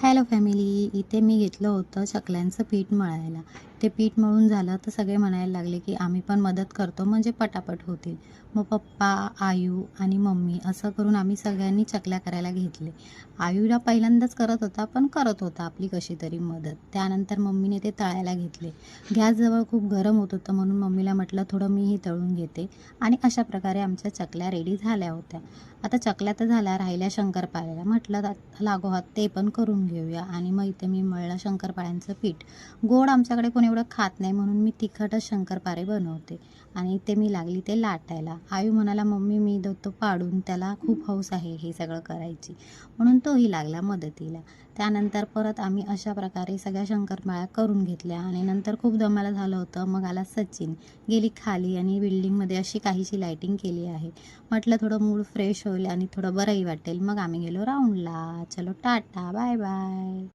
Hello family, इथे मी घेतलं होतं चकल्यांचं पीठ मळायला. ते पीठ मळून झालं तर सगळे म्हणायला लागले की आम्ही पण मदत करतो म्हणजे पटापट होतील. मग पप्पा, आयू आणि मम्मी असं करून आम्ही सगळ्यांनी चकल्या करायला घेतले. आयूला पहिल्यांदाच करत होता, पण करत होता आपली कशी तरी मदत. त्यानंतर मम्मीने ते तळायला घेतले. गॅसजवळ खूप गरम होत होतं म्हणून मम्मीला म्हटलं थोडं मीही तळून घेते आणि अशा प्रकारे आमच्या चकल्या रेडी झाल्या होत्या. आता चकल्या तर झाल्या, राहिल्या शंकरपाळ्या. म्हटलं लागोहात ते पण करून घेऊया आणि मग इथे मी मळलं शंकरपाळ्यांचं पीठ. गोड आमच्याकडे कोण एवढं खात नाही म्हणून मी तिखटच शंकरपाळे बनवते आणि इथे मी लागली ते लाटायला. आयू म्हणाला, "मम्मी मी देतो पाडून, त्याला खूप हौस आहे हे सगळं करायची." म्हणून तोही लागला मदतीला. त्यानंतर परत आम्ही अशा प्रकारे सगळ्या शंकरपाळ्या करून घेतल्या आणि नंतर खूप दमाला झालं होतं. मग आला सचिन, गेली खाली आणि बिल्डिंगमध्ये अशी काहीशी लाईटिंग केली आहे. म्हटलं थोडं मूड फ्रेश होईल आणि थोडं बरंही वाटेल. मग आम्ही गेलो राऊंडला. चलो टाटा, बाय बाय.